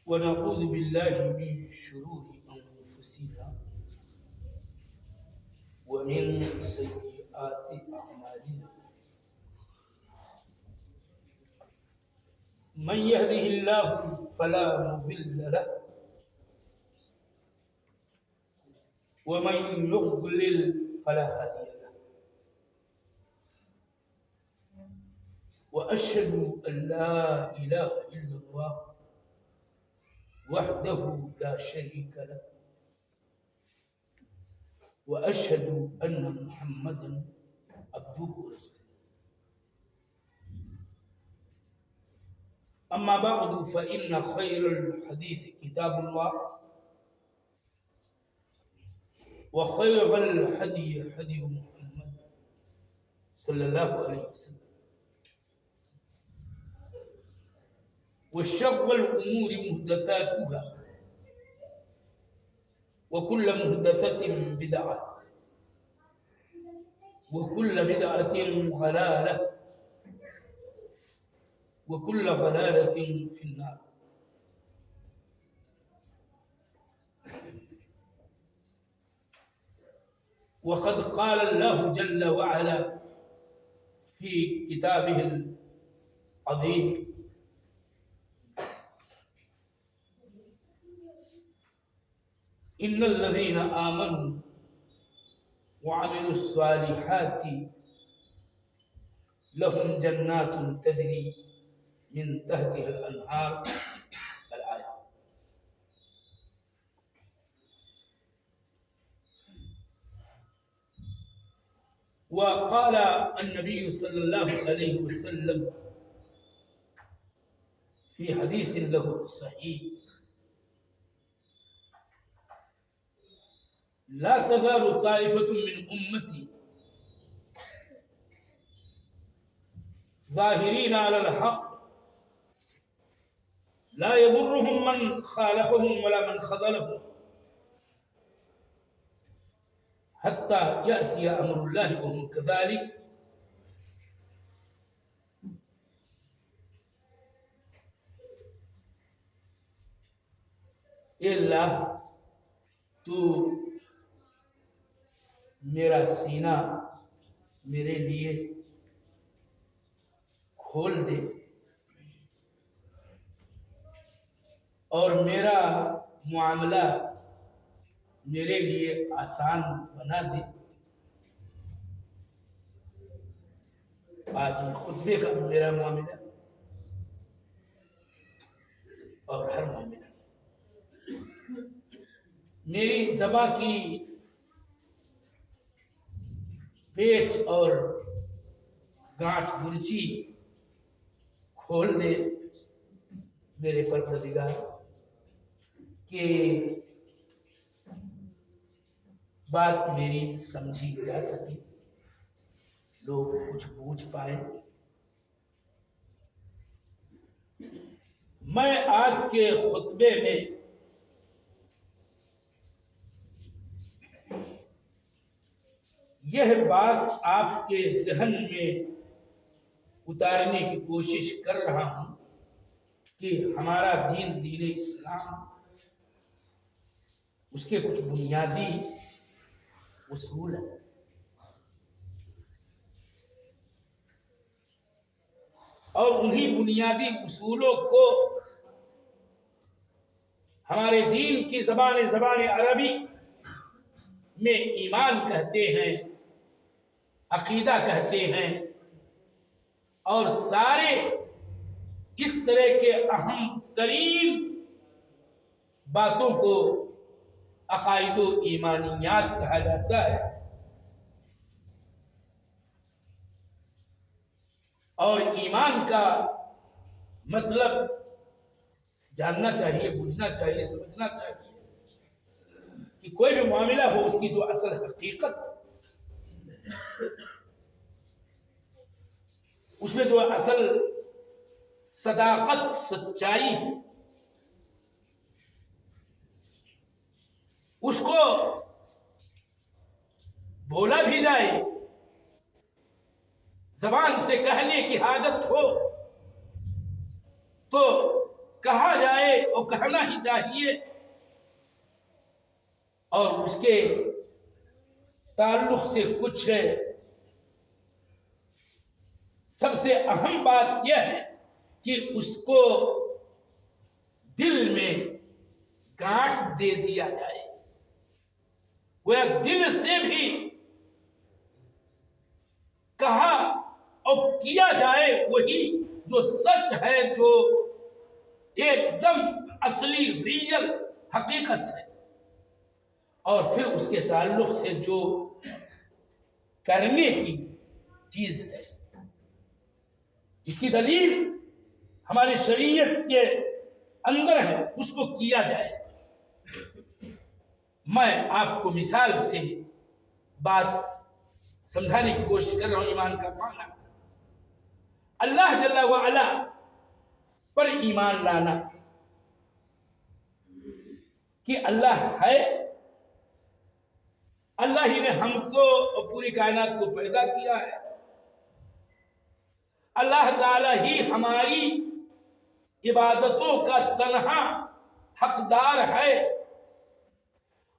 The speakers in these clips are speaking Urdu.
ونعوذ بالله من شرور أنفسنا ومن سيئات أعمالنا من يهده الله فلا مضل له ومن يضلل فلا هادي له وأشهد أن لا إله إلا الله وحده لا شريك له وأشهد أن محمدا عبده ورسوله. أما بعد فإن خير الحديث كتاب الله وخير الهدي هدي محمد صلى الله عليه وسلم وشر الأمور محدثاتها وكل محدثة بدعة وكل بدعة ضلالة وكل ضلالة في النار. وقد قال الله جل وعلا في كتابه العظيم: إن الذين آمنوا وعملوا الصالحات لهم جنات تجري من تحتها الأنهار. الآية. وقال النبي صلى الله عليه وسلم في حديث له صحيح: لا تزال طائفة من أمتي ظاهرين على الحق لا يضرهم من خالفهم ولا من خذلهم حتى يأتي أمر الله وهم كذلك. اے اللہ تو میرا سینہ میرے لیے کھول دے اور میرا معاملہ میرے لیے آسان بنا دے. آج خطبے کا میرا معاملہ اور ہر معاملہ میری زبان کی پیچ اور گانٹھ گرچی کھول دے میرے پروردگار کہ بات میری سمجھی جا سکے، لوگ کچھ پوچھ پائے. میں آج کے خطبے میں یہ بات آپ کے ذہن میں اتارنے کی کوشش کر رہا ہوں کہ ہمارا دین اسلام، اس کے کچھ بنیادی اصول ہیں اور انہی بنیادی اصولوں کو ہمارے دین کی زبان عربی میں ایمان کہتے ہیں، عقیدہ کہتے ہیں، اور سارے اس طرح کے اہم ترین باتوں کو عقائد و ایمانیات کہا جاتا ہے. اور ایمان کا مطلب جاننا چاہیے، بوجھنا چاہیے، سمجھنا چاہیے کہ کوئی بھی معاملہ ہو اس کی جو اصل حقیقت، اس میں جو اصل صداقت، سچائی، اس کو بولا بھی جائے، زبان سے کہنے کی حاجت ہو تو کہا جائے وہ کہنا ہی چاہیے، اور اس کے تعلق سے کچھ سب سے اہم بات یہ ہے کہ اس کو دل میں گانٹھ دے دیا جائے، وہ دل سے بھی کہا اور کیا جائے وہی جو سچ ہے، جو ایک دم اصلی ریئل حقیقت ہے، اور پھر اس کے تعلق سے جو کرنے کی چیز ہے، جس کی دلیل ہماری شریعت کے اندر ہے، اس کو کیا جائے۔ میں آپ کو مثال سے بات سمجھانے کی کوشش کر رہا ہوں۔ ایمان کا معنی اللہ جل وعلا پر ایمان لانا کہ اللہ ہے، اللہ ہی نے ہم کو اور پوری کائنات کو پیدا کیا ہے، اللہ تعالی ہی ہماری عبادتوں کا تنہا حقدار ہے،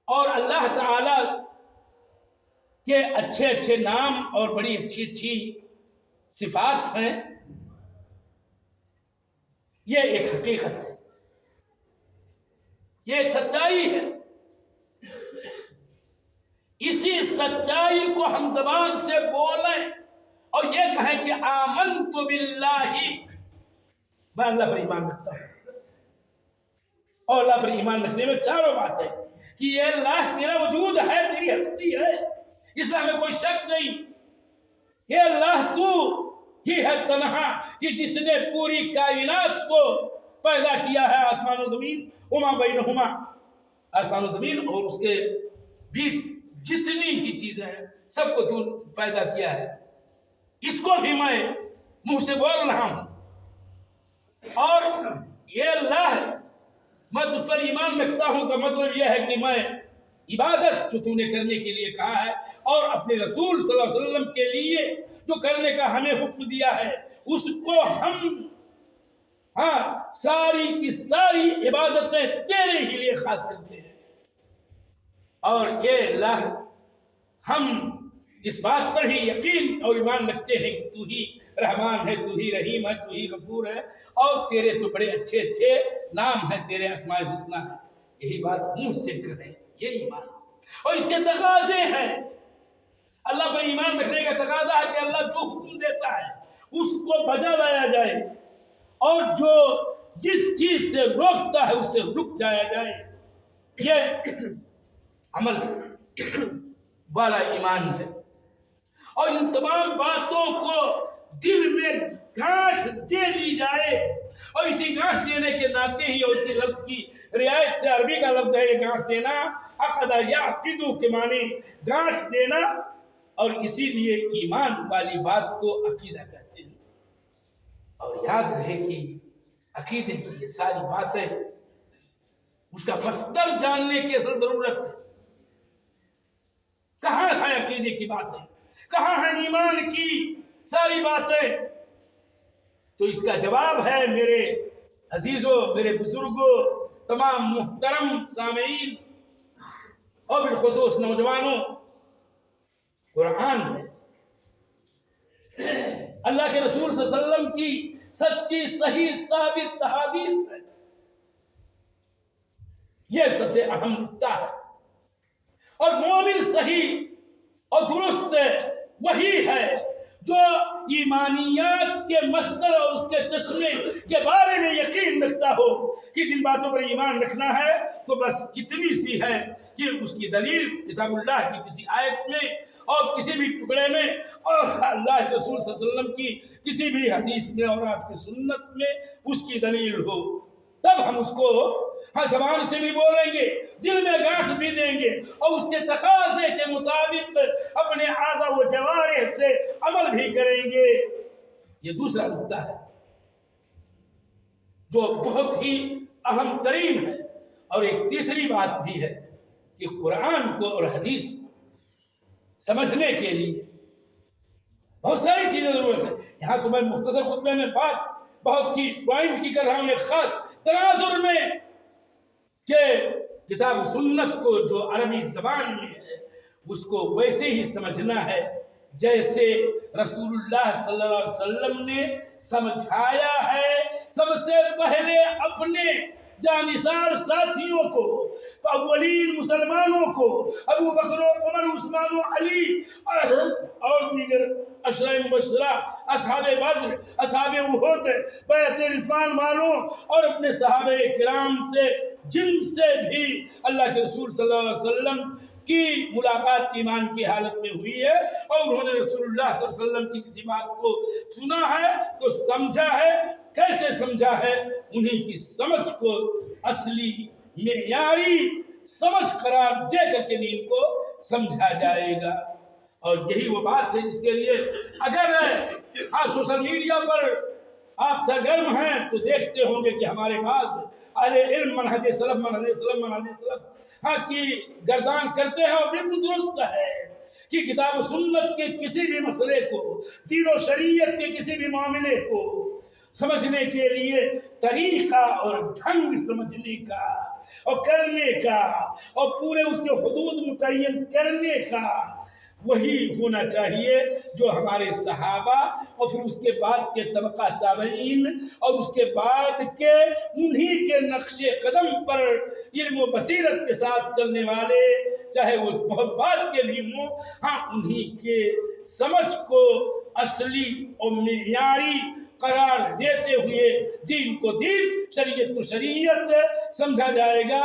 اور اللہ تعالی کے اچھے اچھے نام اور بڑی اچھی اچھی صفات ہیں۔ یہ ایک حقیقت ہے، یہ ایک سچائی ہے۔ اسی سچائی کو ہم زبان سے بولیں اور یہ کہیں کہ آمنت باللہ، میں اللہ پر ایمان رکھتا ہوں۔ اور اللہ پر ایمان رکھنے میں چاروں باتیں کہ یہ اللہ تیرا وجود ہے، تیری ہستی ہے، اس میں ہمیں کوئی شک نہیں۔ یہ اللہ تو ہی ہے تنہا کہ جس نے پوری کائنات کو پیدا کیا ہے، آسمان و زمین وما بینہما، آسمان و زمین اور اس کے بیچ جتنی بھی چیزیں ہیں سب کو تو پیدا کیا ہے۔ اس کو بھی میں منہ سے بول رہا ہوں، اور یہ اللہ ہے، میں تجھ پر ایمان رکھتا ہوں کا مطلب یہ ہے کہ میں عبادت جو تو نے کرنے کے لیے کہا ہے اور اپنے رسول صلی اللہ علیہ وسلم کے لیے جو کرنے کا ہمیں حکم دیا ہے، اس کو ہم ساری کی ساری عبادتیں تیرے ہی لیے خاص کرتے ہیں۔ اور یہ اللہ، ہم اس بات پر ہی یقین اور ایمان رکھتے ہیں کہ تو ہی رحمان ہے، تو ہی رحیم ہے، تو ہی غفور ہے، اور تیرے تو بڑے اچھے اچھے نام ہیں، تیرے اسماء الحسنی ہیں۔ یہی بات منہ سے کریں، یہ ایمان، اور اس کے تقاضے ہیں۔ اللہ پر ایمان رکھنے کا تقاضا ہے کہ اللہ جو حکم دیتا ہے اس کو بجا لایا جائے، اور جو جس چیز سے روکتا ہے اس سے رک جایا جائے۔ یہ عمل والا ایمان ہے، اور ان تمام باتوں کو دل میں گانٹھ دے دی جائے، اور اسی گانٹھ دینے کے ناطے ہی اور اسی لفظ کی رعایت سے، عربی کا لفظ ہے یہ گانٹھ دینا، عقد یعقد کے معنی گانٹھ دینا، اور اسی لیے ایمان والی بات کو عقیدہ کہتے ہیں۔ اور یاد رہے کہ عقیدے کی یہ ساری باتیں، اس کا مصدر جاننے کی اصل ضرورت ہے۔ کہاں ہے عقیدے کی باتیں، کہاں ہے ایمان کی ساری باتیں؟ تو اس کا جواب ہے میرے عزیزوں، میرے بزرگوں، تمام محترم سامعین، اور بالخصوص نوجوانوں، قرآن ہے، اللہ کے رسول صلی اللہ علیہ وسلم کی سچی صحیح ثابت احادیث ہے۔ یہ سب سے اہم نکتہ ہے، اور مومن صحیح اور درست وہی ہے جو ایمانیات کے مصدر اور اس کے چشمے کے بارے میں یقین رکھتا ہو کہ جن باتوں پر ایمان رکھنا ہے تو بس اتنی سی ہے کہ اس کی دلیل کتاب اللہ کی کسی آیت میں اور کسی بھی ٹکڑے میں، اور اللہ کے رسول صلی اللہ علیہ وسلم کی کسی بھی حدیث میں اور آپ کی سنت میں اس کی دلیل ہو، تب ہم اس کو زبان سے بھی بولیں گے، دل میں گانٹھ بھی دیں گے، اور اس کے تقاضے کے مطابق اپنے اعضاء و جوارح سے عمل بھی کریں گے۔ یہ دوسرا نکتہ ہے جو بہت ہی اہم ترین ہے، اور ایک تیسری بات بھی ہے کہ قرآن کو اور حدیث کو سمجھنے کے لیے بہت ساری چیزیں ضرورت ہے۔ یہاں تو میں مختصر خطبے میں بات بہت ہی پوائنٹ کی کر رہا ہوں، ایک خاص تناظر میں کہ کتاب سنت کو جو عربی زبان میں ہے اس کو ویسے ہی سمجھنا ہے جیسے رسول اللہ صلی اللہ علیہ وسلم نے سمجھایا ہے سب سے پہلے اپنے جانثار ساتھیوں کو، اولین مسلمانوں کو، ابو بکر و عمر عثمان و علی اور دیگر عشرہ مبشرہ، اصحاب بدر، اصحاب احد، بیعت رضوان والوں اور اپنے صحابہ کرام سے، جن سے بھی اللہ کے رسول صلی اللہ علیہ وسلم کی ملاقات ایمان کی حالت میں ہوئی ہے اور انہوں نے رسول اللہ صلی اللہ علیہ وسلم کی کسی بات کو سنا ہے تو سمجھا ہے۔ کیسے سمجھا ہے؟ انہیں کی سمجھ کو اصلی معیاری سمجھ قرار دے کر کے دین کو سمجھا جائے گا۔ اور یہی وہ بات ہے جس کے لیے اگر سوشل میڈیا پر آپ سرگرم ہیں تو دیکھتے ہوں گے کہ ہمارے پاس اہل علم منہج سلف کی گردان کرتے ہیں اور بالکل درست ہے کہ کتاب و سنت کے کسی بھی مسئلے کو، دین و شریعت کے کسی بھی معاملے کو سمجھنے کے لیے طریقہ اور ڈھنگ سمجھنے کا اور کرنے کا اور پورے اس کے حدود متعین کرنے کا وہی ہونا چاہیے جو ہمارے صحابہ اور پھر اس کے بعد کے طبقہ تابعین اور اس کے بعد کے انہی کے نقش قدم پر علم و بصیرت کے ساتھ چلنے والے، چاہے وہ بہت بعد کے بھی ہوں، ہاں انہی کے سمجھ کو اصلی اور معیاری قرار دیتے ہوئے دین کو دین، شریعت کو شریعت سمجھا جائے گا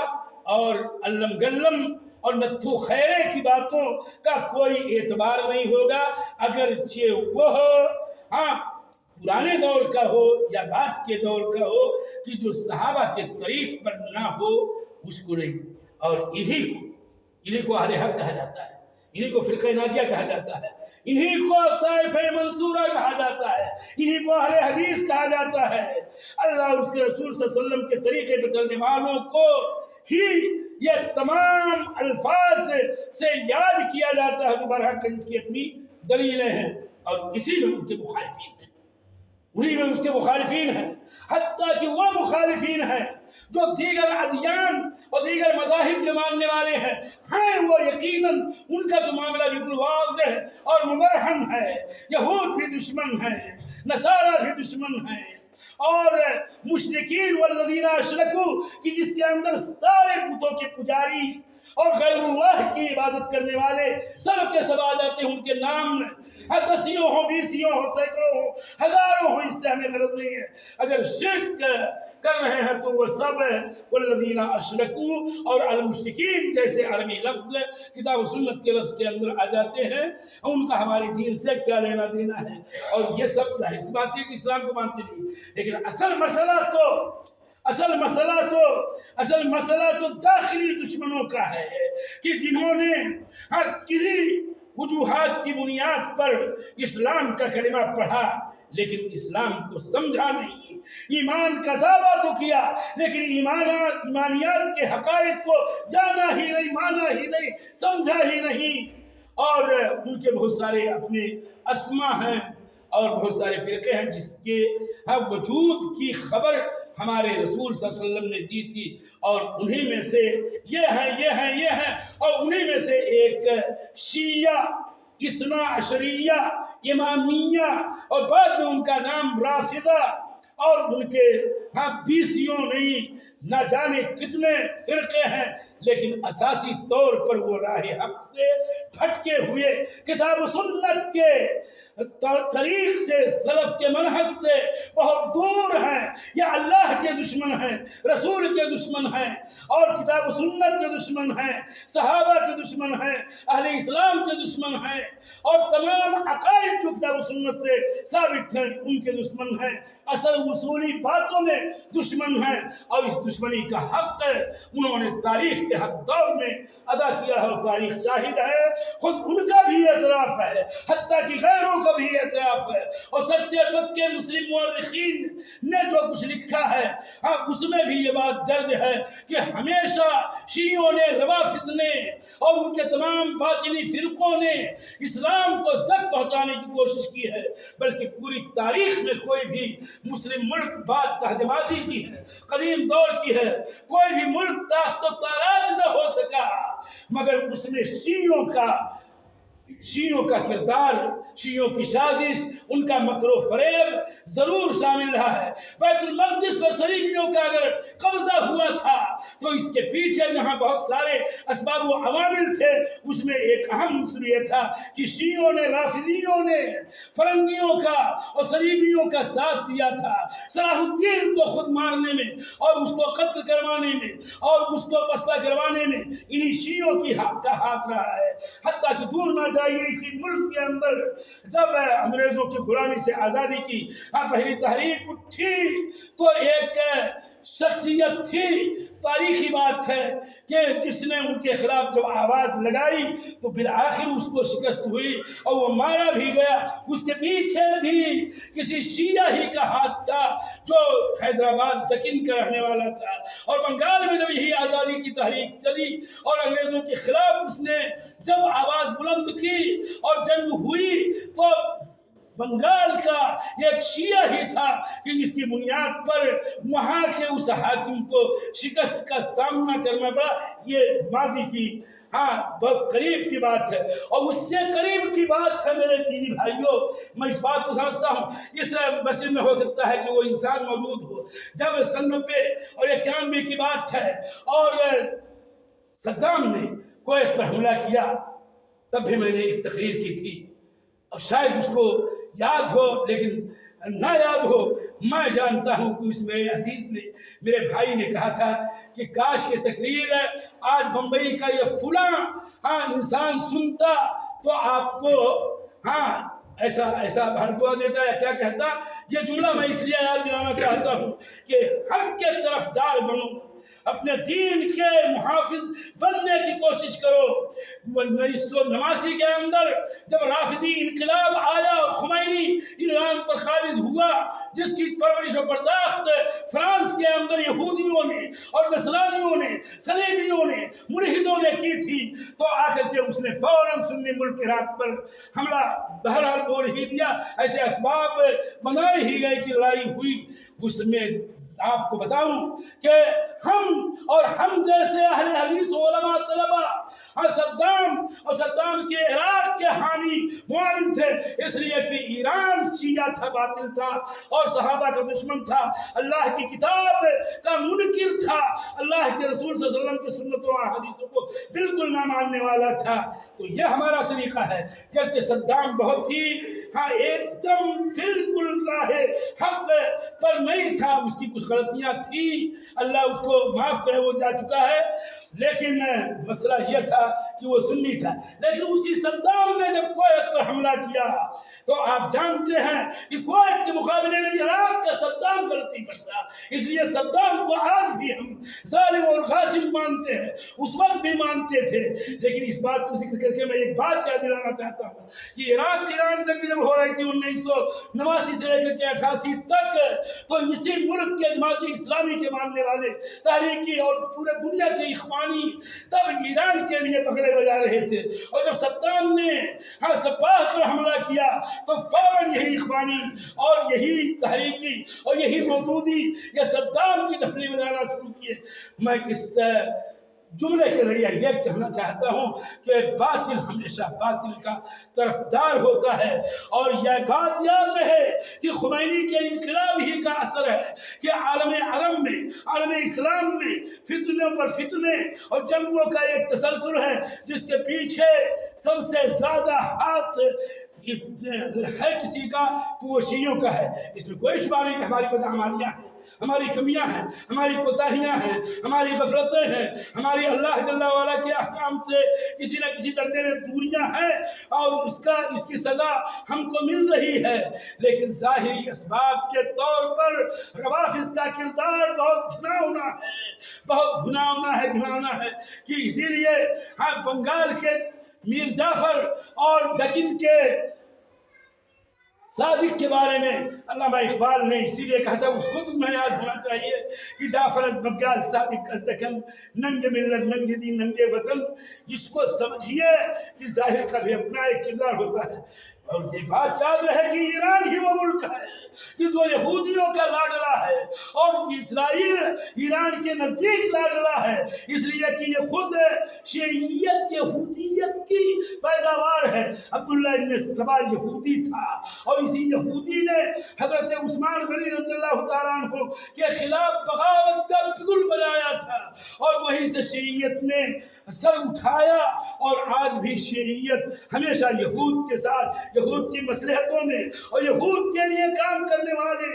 اور علم گلم اور نتھو خیرے کی باتوں کا کوئی اعتبار نہیں ہوگا، اگرچہ وہ پرانے دور کا ہو یا بعد کے دور کا ہو کہ جو صحابہ کے طریق پر نہ ہو اس کو نہیں۔ اور انہی کو اہل حق کہا جاتا ہے، انہی کو فرقہ ناجیہ کہا جاتا ہے، انہی کو طائفہ منصورہ کہا جاتا ہے، انہی کو اہل حدیث کہا جاتا ہے۔ اللہ اور اس کے رسول صلی اللہ علیہ وسلم کے طریقے پر چلنے والوں کو ہی یہ تمام الفاظ سے یاد کیا جاتا ہے برحق جس کی اپنی دلیلیں ہیں، اور اسی میں ان کے مخالفین ہیں، انہی میں اس کے مخالفین ہیں، حتیٰ کہ وہ مخالفین ہیں جو دیگر ادیان اور دیگر مذاہب کے ماننے والے ہیں وہ یقیناً ان کا تو معاملہ بالکل واضح اور مبرہن ہے، یہود بھی دشمن ہیں، نصارہ بھی دشمن ہیں، اور مشرکین والذین اشرکوا کہ جس کے اندر سارے بتوں کے پجاری اور غیر اللہ کی عبادت کرنے والے سب کے سب آ جاتے ہیں ان کے نام میں، دسیوں ہوں، بیسیوں ہوں، سینکڑوں ہوں، ہزاروں ہوں، اس سے ہمیں غرض نہیں ہے۔ اگر شرک کر رہے ہیں تو وہ سب والذین اشرکوا اور المشرکین جیسے عربی لفظ کتاب و سنت کے لفظ کے اندر آ جاتے ہیں، ان کا ہماری دین سے کیا لینا دینا ہے؟ اور یہ سب ظاہر سی بات ہے کہ اسلام کو مانتے نہیں، لیکن اصل مسئلہ تو داخلی دشمنوں کا ہے کہ جنہوں نے ہر کسی وجوہات کی بنیاد پر اسلام کا کلمہ پڑھا لیکن اسلام کو سمجھا نہیں، ایمان کا دعویٰ تو کیا لیکن ایمانیات کے حقائق کو جانا ہی نہیں، مانا ہی نہیں، سمجھا ہی نہیں، اور ان کے بہت سارے اپنے اسما ہیں اور بہت سارے فرقے ہیں جس کے وجود کی خبر ہمارے رسول صلی اللہ علیہ وسلم نے دی تھی، اور انہی میں سے یہ ہیں اور انہی میں سے ایک شیعہ اثنا عشریہ امامیہ اور بعد میں ان کا نام رافضہ اور ان کے بیسیوں نہیں نہ جانے کتنے فرقے ہیں، لیکن اساسی طور پر وہ راہ حق سے بھٹکے ہوئے کتاب و سنت کے طریق سے، سلف کے منہج سے بہت دور ہیں، یا اللہ کے دشمن ہیں، رسول کے دشمن ہیں اور کتاب و سنت کے دشمن ہیں، صحابہ کے دشمن ہیں، اہل اسلام کے دشمن ہیں، اور تمام عقائد جو کتاب و سنت سے ثابت ہیں ان کے دشمن ہیں، اصل اصولی باتوں میں دشمن ہیں، اور اس دشمنی کا حق انہوں نے تاریخ کے ہر دور میں ادا کیا ہے، اور تاریخ شاہد ہے، خود ان کا بھی اعتراف ہے، حتیٰ کہ غیروں کا بھی اعتراف ہے، اور سچے پکے مسلم مورخین نے جو کچھ لکھا ہے اس میں بھی یہ بات درج ہے کہ ہمیشہ شیعوں نے، روافض نے اور ان کے تمام باطنی فرقوں نے اسلام کو زد پہنچانے کی کوشش کی ہے، بلکہ پوری تاریخ میں کوئی بھی مسلم ملک بات تحت ماضی کی ہے، قدیم دور کی ہے، کوئی بھی ملک تاخت و تاراج نہ ہو سکا مگر اس میں شیعوں کا کردار، شیعوں کی سازش، ان کا مکر و فریب ضرور شامل رہا ہے۔ بیت المقدس پر صلیبیوں کا اگر قبضہ ہوا تھا تو اس کے پیچھے جہاں بہت سارے اسباب و عوامل تھے، اس میں ایک اہم عنصر یہ تھا کہ شیعوں نے، رافضیوں نے فرنگیوں کا اور صلیبیوں کا ساتھ دیا تھا صلاح الدین کو خود مارنے میں اور اس کو قتل کروانے میں اور اس کو پسپا کروانے میں انہی شیعوں کا ہاتھ رہا ہے۔ حتیٰ کہ دور نہ جائیے، اسی ملک کے اندر جب انگریزوں کی غلامی سے آزادی کی پہلی تحریک اٹھی تو ایک شخصیت تھی، تاریخی بات ہے کہ جس نے ان کے خلاف جب آواز لگائی تو بالآخر اس کو شکست ہوئی اور وہ مارا بھی گیا۔ اس کے پیچھے بھی کسی شیعہ ہی کا ہاتھ تھا جو حیدرآباد دکن کا رہنے والا تھا، اور بنگال میں جب یہی آزادی کی تحریک چلی اور انگریزوں کے خلاف اس نے جب آواز بلند کی اور جنگ ہوئی تو بنگال کا ایک شیعہ ہی تھا کہ جس کی بنیاد پر وہاں کے اس حاکم کو شکست کا سامنا کرنا پڑا۔ یہ ماضی کی بہت قریب کی بات ہے، اور اس سے قریب کی بات ہے میرے دینی بھائیوں۔ میں اس بات کو سمجھتا ہوں اس مسجد میں ہو سکتا ہے کہ وہ انسان موجود ہو جب 90 اور 91 کی بات ہے اور صدام نے کویت پر حملہ کیا، تب بھی میں نے ایک تقریر کی تھی، اور شاید اس کو یاد ہو لیکن نہ یاد ہو۔ میں جانتا ہوں کہ اس میرے عزیز نے، میرے بھائی نے کہا تھا کہ کاش یہ تقریر آج بمبئی کا یہ فلاں انسان سنتا تو آپ کو ایسا بھڑکوا دیتا یا کیا کہتا۔ یہ جملہ میں اس لیے یاد دلانا چاہتا ہوں کہ حق کے طرفدار بنو، اپنے دین کے محافظ بننے کی کوشش کرو۔ 1989 کے اندر جب رافضی انقلاب آیا اور خمینی ایران پر قابض ہوا، جس کی پرورش و پرداخت فرانس کے اندر یہودیوں نے اور نصرانیوں نے، صلیبیوں نے، ملحدوں نے کی تھی، تو آخر کے اس نے فوراً سنی ملک کے رات پر حملہ بہرحال بول ہی دیا۔ ایسے اسباب بنائے ہی گئے کہ لڑائی ہوئی۔ اس میں آپ کو بتاؤں کہ ہم جیسے اہل حدیث علماء طلبہ صدام کے عراق کے حامی معاون تھے، اس لیے کہ ایران شیعہ تھا، باطل تھا اور صحابہ کا دشمن تھا، اللہ کی کتاب کا منکر تھا، اللہ کے رسول صلی اللہ علیہ وسلم کی سنتوں اور حدیثوں کو بالکل نہ ماننے والا تھا۔ تو یہ ہمارا طریقہ ہے۔ گرچہ صدام بہت ہی ایک دم بالکل راہ حق پر نہیں تھا، اس کی کچھ غلطیاں تھی، اللہ اس کو معاف کرے، وہ جا چکا ہے، لیکن مسئلہ یہ تھا کہ وہ سنی تھا۔ لیکن اسی صدام نے جب کویت پر حملہ کیا تو آپ جانتے ہیں کہ کویت کے مقابلے میں عراق کا صدام غلطی کرتا، اس لیے صدام کو آج بھی ہم ظالم اور غاشم مانتے ہیں، اس وقت بھی مانتے تھے۔ لیکن اس بات کو ذکر کر کے میں ایک بات یاد دلانا چاہتا ہوں کہ عراق ایران جنگ جب ہو رہی تھی 1989 سے لے کر کے 88 تک، تو اسی ملک کے جماعت اسلامی کے ماننے والے، تحریکی اور پورے دنیا کے اخوانی تب ایران کے لیے بغلے بجا رہے تھے، اور جب صدام نے سپاہ پر حملہ کیا تو فوراً یہی اخوانی اور یہی تحریکی اور یہی مودودی یا صدام کی ڈفلی بجانا شروع کیے۔ میں اس جملے کے ذریعے یہ کہنا چاہتا ہوں کہ باطل ہمیشہ باطل کا طرفدار ہوتا ہے، اور یہ بات یاد رہے کہ خمینی کے انقلاب ہی کا اثر ہے کہ عالم عرب میں، عالم اسلام میں فتنوں پر فتنے اور جنگوں کا ایک تسلسل ہے، جس کے پیچھے سب سے زیادہ ہاتھ اگر ہے کسی کا تو وہ شیعوں کا ہے۔ اس میں کوئی شبہ نہیں کہ ہماری بدعمالیاں ہیں، ہماری کمیاں ہیں، ہماری کوتاہیاں ہیں، ہماری غفلتیں ہیں، ہماری اللہ جل وعلا کے احکام سے کسی نہ کسی درجے میں دوریاں ہیں، اور اس کی سزا ہم کو مل رہی ہے۔ لیکن ظاہری اسباب کے طور پر روافض کا کردار بہت گھناؤنا ہے، بہت گھناؤنا ہے کہ اسی لیے بنگال کے میر جعفر اور دکن کے صادق کے بارے میں علامہ اقبال نے اسی لیے کہا تھا، اس کو تمہیں یاد ہونا چاہیے کہ جعفر از بنگال صادق از دکن، ننگ ملت ننگ دین ننگ وطن۔ اس کو سمجھیے کہ ظاہر کا بھی اپنا ایک کردار ہوتا ہے۔ اور یہ بات یاد رہے کہ ایران ہی وہ ملک ہے کہ جو یہودیوں کا لاڈلا ہے، اور اسرائیل ایران کے نزدیک لاڈلا ہے، اس لیے کہ یہ خود شیعیت یہودیت کی پیداوار ہے۔ عبداللہ ابن سبا یہودی تھا، اور اسی یہودی نے حضرت عثمان غنی رضی اللہ تعالیٰ عنہ کے خلاف بغاوت کا بگل بجایا تھا، اور وہیں سے شیعیت نے سر اٹھایا، اور آج بھی شیعیت ہمیشہ یہود کے ساتھ، یہود کی مصلحتوں میں اور یہود کے لیے کام کرنے والے۔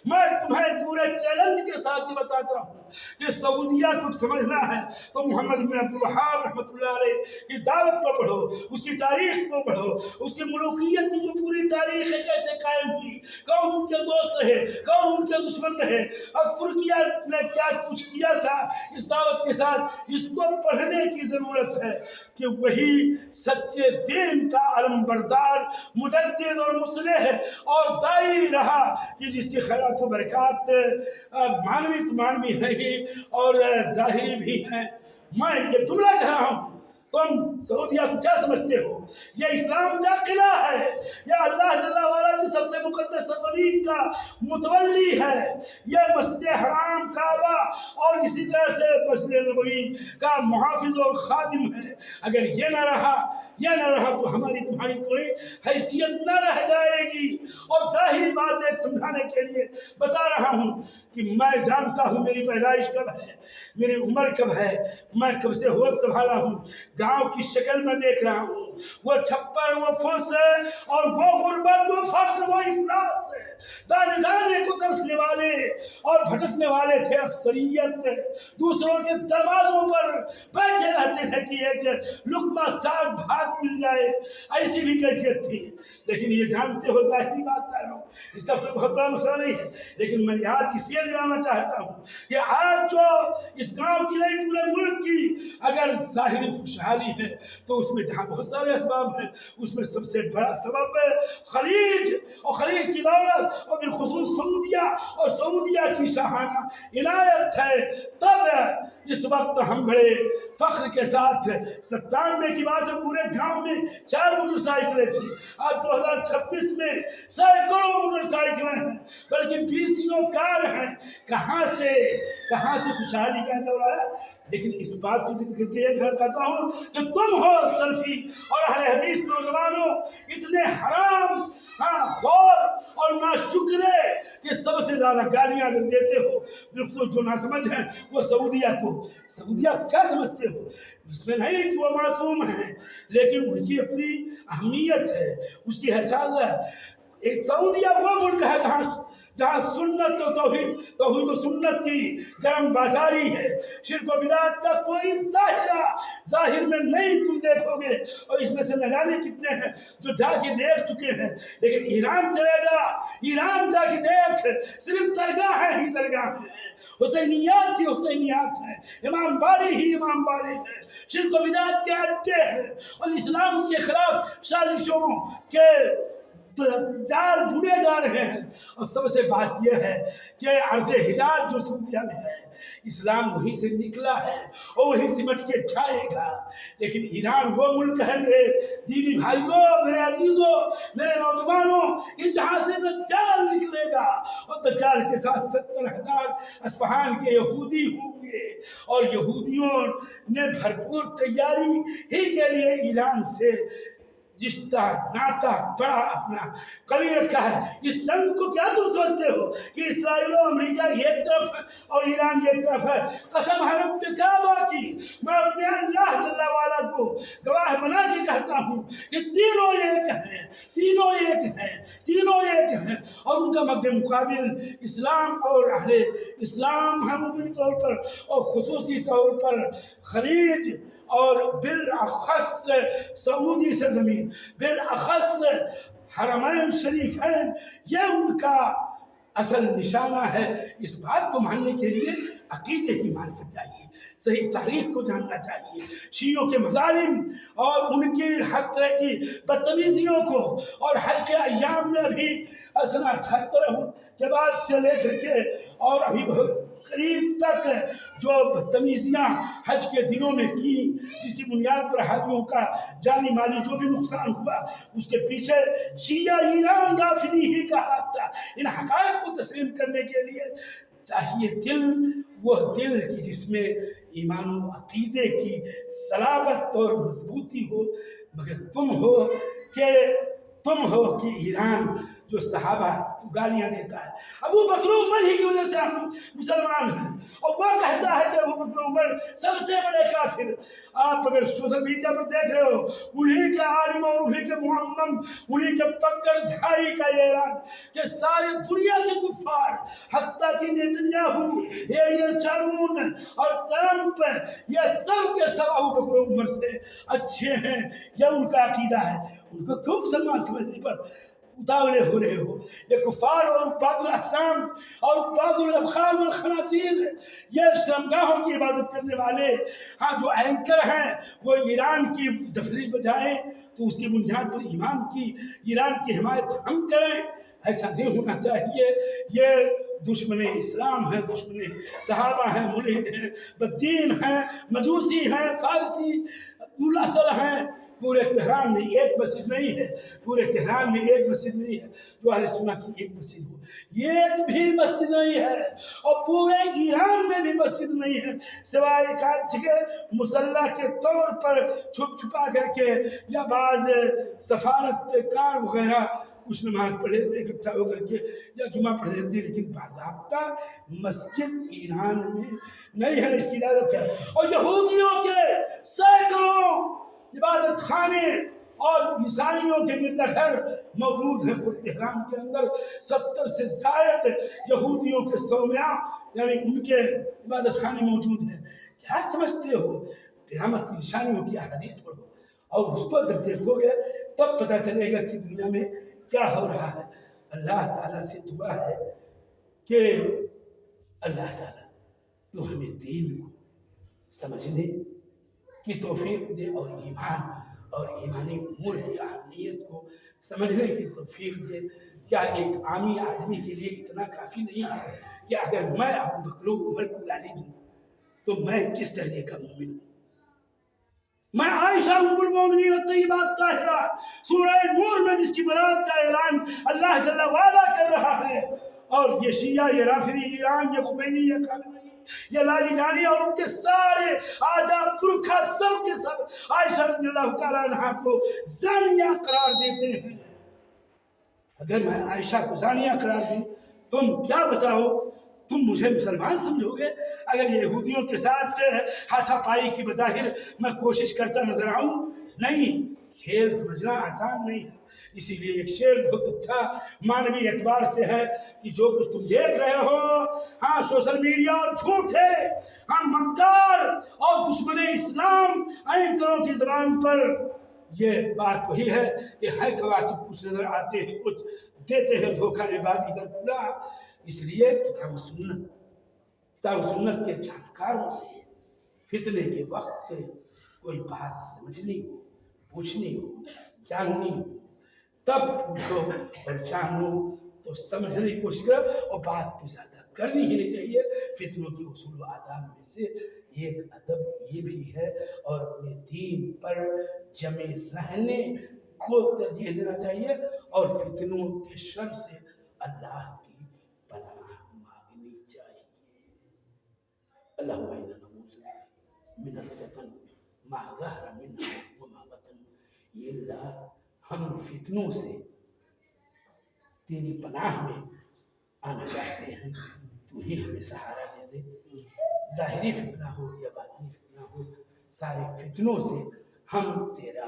میں تمہیں پورے چیلنج کے ساتھ یہ بتاتا ہوں کہ سعودیہ کو سمجھنا ہے تو محمد بن عبد الوہاب رحمۃ اللہ علیہ کی دعوت کو پڑھو، اس کی تاریخ کو پڑھو، اس کی ملوکیت کی جو پوری تاریخ ہے کیسے قائم ہوئی، کون ان کے دوست رہے، کون ان کے دشمن رہے، اور ترکیہ نے کیا کچھ کیا تھا اس دعوت کے ساتھ، اس کو پڑھنے کی ضرورت ہے کہ وہی سچے دین کا علم بردار، مجدد اور مصلح اور داعی رہا کہ جس کی خیرات و برکات معنوی تو معنوی ہے ہی اور ظاہری بھی ہیں۔ میں یہ جملہ کہہ رہا ہوں، تم سعودیہ کو کیا سمجھتے ہو؟ یہ اسلام کا قلعہ ہے، یہ اللہ جل وعلا کی سب سے مقدس سرزمین کا متولی ہے، یہ مسجد حرام کعبہ اور اسی طرح سے مسجد نبوی کا محافظ اور خادم ہے۔ اگر یہ نہ رہا تو ہماری تمہاری کوئی حیثیت نہ رہ جائے گی۔ اور ظاہری بات ایک سمجھانے کے لیے بتا رہا ہوں کہ میں جانتا ہوں میری پیدائش کب ہے، میری عمر کب ہے، میں کب سے ہوش سنبھالا ہوں، گاؤں کی شکل میں دیکھ رہا ہوں، وہ چھپر، وہ پھوس ہے، اور وہ غربت، وہ فقر، وہ افلاس ہے۔ دانے دانے کو ترسنے والے اور بھٹکنے والے تھے اکثریت، دوسروں کے دروازوں پر بیٹھے رہتے تھے کہ ایک لقمہ ساگ بھات مل جائے، ایسی بھی کیفیت تھی۔ لیکن یہ جانتے ہو، ظاہری بات کر رہا ہوں، اس کا کوئی بہت بڑا مسئلہ نہیں ہے، لیکن میں یاد اس لیے دلانا چاہتا ہوں کہ آج جو اس گاؤں کی نہیں پورے ملک کی اگر ظاہری خوشحالی ہے تو اس میں جہاں بہت سارے اسباب ہیں، اس میں سب سے بڑا سبب خلیج اور خلیج کی دولت اور بالخصوص سعودیہ اور سعودیہ کی شاہانہ عنایت ہے۔ تب اس وقت ہم بڑے فخر کے ساتھ 97 کی بات ہے، پورے گاؤں میں 4 موٹر سائیکلیں تھیں، آج 2026 میں سینکڑوں موٹر سائیکلیں ہیں، بلکہ 20 کار ہیں۔ کہاں سے خوشحالی کا دور آیا؟ لیکن اس بات کو ذکر کر کے یہ کہتا ہوں کہ تم ہو سلفی اور اہل حدیث نوجوانوں اتنے حرام، غور اور ناشکرے کہ سب سے زیادہ گالیاں اگر دیتے ہو، بالخصوص جو ناسمجھ ہیں، وہ سعودیہ کو کیا سمجھتے ہو؟ اس میں نہیں کہ وہ معصوم ہیں، لیکن ان کی اپنی اہمیت ہے، اس کی حیثیت ہے۔ ایک سعودیہ وہ ملک ہے جہاں سنت و توحید و سنت کی گرم بازاری ہے، شرک و بدعت کا کوئی ظاہر میں نہیں تم دیکھو گے، اور اس میں سے نہ جانے کتنے ہیں جو جا کے دیکھ چکے ہیں۔ لیکن ایران چلے جا، ایران جا کے دیکھ، صرف درگاہیں ہی درگاہیں ہیں، حسینیات ہی حسینیات ہیں، امام باڑے ہی امام باڑے ہیں، شرک و بدعت کے اڈے ہیں، اور اسلام کے خلاف سازشوں کے جال بنے جا رہے ہیں۔ اور سب سے بات یہ ہے کہ عرض حجاز جو سعودیہ میں ہے، اسلام وہیں سے نکلا ہے اور وہیں سمٹ کے جائے گا۔ لیکن ایران وہ ملک ہے میرے دینی بھائیوں، میرے عزیزوں، میرے نوجوانوں، کہ جہاں سے دجال نکلے گا، اور دجال کے ساتھ 70,000 اصفہان کے یہودی ہوں گے، اور یہودیوں نے بھرپور تیاری ہی کے لیے ایران سے رشتہ ناتا بڑا اپنا قوی رکھا ہے۔ اس جنگ کو کیا تم سمجھتے ہو کہ اسرائیل و امریکہ ایک طرف ہے اور ایران ایک طرف ہے؟ قسم ہے رب کعبہ کی، میں اپنے اللہ جل وعلا کو گواہ بنا کے کہتا ہوں کہ تینوں ایک ہیں، اور ان کا مد مقابل اسلام اور اہل اسلام ہیں، عمومی طور پر اور خصوصی طور پر خلیج اور بالاخص سعودی سرزمین، بالاخص حرمین شریفین، یہ ان کا اصل نشانہ ہے۔ اس بات کو ماننے کے لیے عقیدے کی معرفت چاہیے، صحیح تاریخ کو جاننا چاہیے، شیعوں کے مظالم اور ان کی ہر طرح کی بدتمیزیوں کو، اور حج کے ایام میں بھی سنہ 78 کے بعد سے لے کر کے اور ابھی بہت قریب تک جو بدتمیزیاں حج کے دنوں میں کی، جس کی بنیاد پر حاجیوں کا جانی مالی جو بھی نقصان ہوا، اس کے پیچھے شیعہ ایران رافضی ہی کا ہاتھ تھا۔ ان حقائق کو تسلیم کرنے کے لیے چاہیے دل، وہ دل کی جس میں ایمان و عقیدے کی صلابت اور مضبوطی ہو، مگر تم ہو کہ ایران جو صحابہ کو گالیاں دیتا ہے، ابو بکر عمر ہی کی وجہ سے ہم مسلمان ہیں، اور وہ کہتا ہے کہ ابو بکر عمر سب سے بڑے کافر۔ آپ اگر سوشل میڈیا پر دیکھ رہے ہو، انہی کے عالم اور انہی کے معمم، انہی کے پکڑ دھاری کا یہ اعلان کہ ساری دنیا کے کفار، حتیٰ کہ نیتنیاہو، ایریل شارون اور ٹرمپ، یہ سب کے سب ابو بکر عمر سے اچھے ہیں، یہ ان کا عقیدہ ہے۔ ان کو کیوں مسلمان سمجھنے پر اتاولے ہو رہے ہو؟ یہ کفار اور عباد الاسلام اور عباد الابخار والخنازیر، یہ شرمگاہوں کی عبادت کرنے والے، ہاں جو اینکر ہیں، وہ ایران کی ڈفلی بجائیں تو اس کی بنیاد پر ایران کی حمایت ہم کریں، ایسا نہیں ہونا چاہیے۔ یہ دشمن اسلام ہیں، دشمن صحابہ ہیں، ملحد ہیں، بدین ہیں، مجوسی ہیں، فارسی اصل ہیں۔ پورے تہران میں ایک مسجد نہیں ہے، پورے تہران میں ایک مسجد نہیں ہے جو اہل سنت کی ایک مسجد ہو، ایک بھی مسجد نہیں ہے، اور پورے ایران میں بھی مسجد نہیں ہے، سوائے ایک آدھ جگہ مسلح کے طور پر چھپ چھپا کر کے یا بعض سفارت کار وغیرہ کچھ نماز پڑھ لیتے اکٹھا ہو کر کے یا جمعہ پڑھ لیتے، لیکن باضابطہ مسجد ایران میں نہیں ہے، اس کی اجازت ہے۔ اور یہودیوں کے سینکڑوں عبادت خانے اور عیسائیوں کے گرجا گھر موجود ہیں خود تہران کے اندر، 70 سے زائد یہودیوں کے صومعہ یعنی ان کے عبادت خانے موجود ہیں۔ کیا سمجھتے ہو؟ قیامت کی نشانیوں کی احادیث پڑھو اور اس کو اگر دیکھو گے تب پتہ چلے گا کہ دنیا میں کیا ہو رہا ہے۔ اللہ تعالیٰ سے دعا ہے کہ اللہ تعالیٰ تو ہمیں دین کو سمجھنے کی توفیق دے، اور ایمان اور ایمانی امور کی اہمیت کو سمجھنے کی توفیق دے۔ کیا ایک عامی آدمی کے لیے اتنا کافی نہیں ہے کہ اگر میں ابو بکر عمر کو گالی دوں تو میں کس درجے کا مومن ہوں؟ میں عائشہ ام المومنین الطیبہ الطاہرہ سورہ نور میں جس کی برات کا اعلان اللہ جل وعلا کر رہا ہے، اور یہ شیعہ، یہ رافضی ایران، یہ خمینی، یہ خامنئی، یہ لاریجانی اور ان کے سارے آجا پرکھا سب کے سب عائشہ رضی اللہ تعالیٰ عنہ کو زانیہ قرار دیتے ہیں۔ اگر میں عائشہ کو زانیہ قرار دوں، تم کیا بتاؤ؟ تم مجھے مسلمان سمجھو گے؟ اگر یہودیوں کے ساتھ ہاتھا پائی کی بظاہر میں کوشش کرتا نظر آؤں؟ نہیں، کھیل سمجھنا آسان نہیں ہے۔ اسی لیے ایک شعر بہت اچھا معنوی اعتبار سے ہے کہ جو کچھ تم دیکھ رہے ہو، ہاں سوشل میڈیا اور جھوٹ ہے، ہاں مکار اور دشمن اسلام اینکروں کی زبان پر یہ بات وہی ہے کہ ہے کواکب کچھ نظر آتے ہیں، کچھ دیتے ہیں دھوکہ بازی کا پورا۔ اس لیے کتاب و سنت کے جانکاروں سے فتنے کے وقت کوئی بات سمجھنی ہو، پوچھنی ہو، جاننی ہو تب پوچھو، اور جانو تو سمجھنے کی کوشش کرو، اور بات تو زیادہ کرنی ہی نہیں چاہیے۔ فتنوں کی اصول و آداب میں سے ایک ادب یہ بھی ہے، اور اپنے دین پر جمے رہنے کو ترجیح دینا چاہیے، اور فتنوں کے شر سے اللہ کی پناہ مانگنی چاہیے۔ اللہم انا نعوذ بک من الفتن ما ظہر منها وما بطن۔ یہ اللہ ہم فتنوں سے تیری پناہ میں آنا چاہتے ہیں، تو ہی ہمیں سہارا دے دے۔ ظاہری فتنہ ہو یا باطنی فتنہ ہو، سارے فتنوں سے ہم تیرا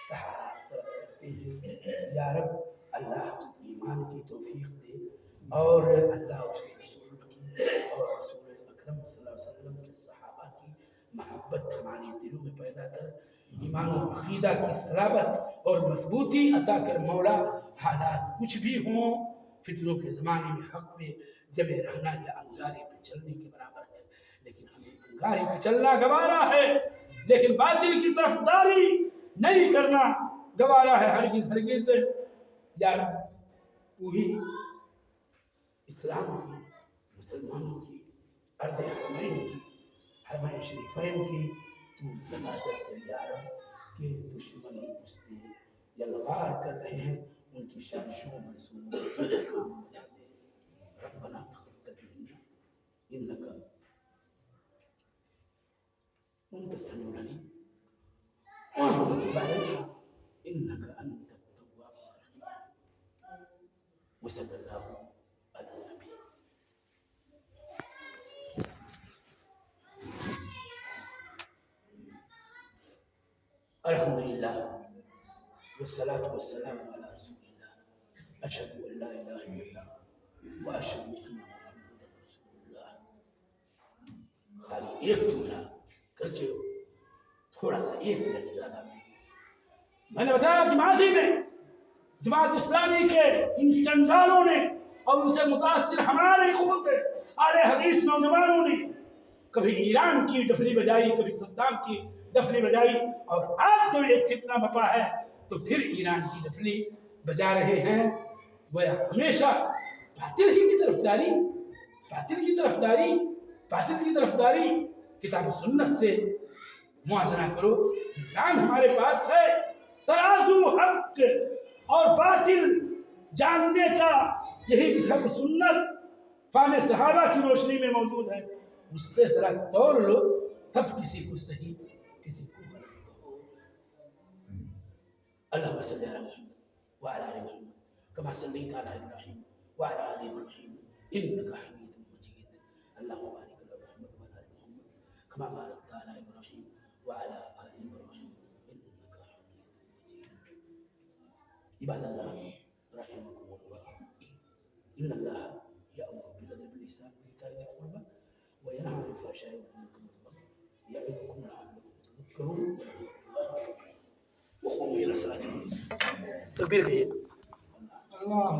سہارا طلب کرتے ہیں۔ یا رب اللہ ایمان کی توفیق دے، اور اللہ اس کے رسول کی اور رسول اکرم صلی اللہ علیہ وسلم کے صحابہ کی محبت ہمارے دلوں میں پیدا کر، ایمان و عقیدہ کی صلابت اور مضبوطی عطا کر مولا۔ حالات کچھ بھی ہوں، فتنوں کے زمانے میں حق پہ جمے رہنا یا انگارے پہ چلنے کے برابر ہے، لیکن ہمیں انگارے پہ چلنا گوارا ہے، لیکن باطل کی طرفداری نہیں کرنا گوارا ہے ہرگز ہرگز۔ یا رب تو ہی اسلام کی، مسلمانوں کی عرض حرمین کی، حرمین شریفین کی تو حفاظت کر یا رب کہ دشمن اس پہ یلغار کر رہے ہیں، ان کی سازشوں منصوبوں کو ناکام بنا دے۔ ربنا تقبل منا انک انت السميع العليم وتب علينا انك انت التواب الرحيم وصلى الله على النبي. الحمد لله والصلاة والسلام على رسول الله. أشهد أن لا إله إلا الله وأشهد أن محمدا رسول الله. خالی ایک جملہ کرچے ہو، تھوڑا سا ایک منٹ زیادہ میں نے بتایا کہ ماضی میں جماعت اسلامی کے ان چنڈالوں نے اور ان سے متاثر ہمارے قوت اہل حدیث نوجوانوں نے کبھی ایران کی ڈفلی بجائی، کبھی صدام کی ڈفلی بجائی، اور آج جب ایک فتنہ بپا ہے تو پھر ایران کی ڈفلی بجا رہے ہیں۔ وہ ہمیشہ باطل ہی کی طرفداری، باطل کی طرفداری، باطل کی طرفداری۔ کتاب و سنت سے موازنہ کرو، نظام ہمارے پاس ہے، ترازو حق اور باطل جاننے کا یہی کتاب و سنت فہم صحابہ کی روشنی میں موجود ہے، اس پہ ذرا توڑ لو تب کسی کو صحیح کسی کو غلط ہو۔ اللہم صلی علی محمد وعلی آل محمد کما صلیت علی ابراہیم وعلی آل ابراہیم انک حمید مجید۔ اللہم بارک علی محمد وعلی آل محمد کما بارکت علی ابراہیم وعلی آل ابراہیم انک حمید مجید۔ عباد اللہ رحمکم اللہ، ان اللہ یأمر بالعدل والإحسان وإیتاء ذی القربى وینہی عن الفحشاء والمنکر والبغی یعظکم لعلکم تذکرون۔ وقوموا إلى صلاتكم۔ تکبیر کہیے۔ اللہ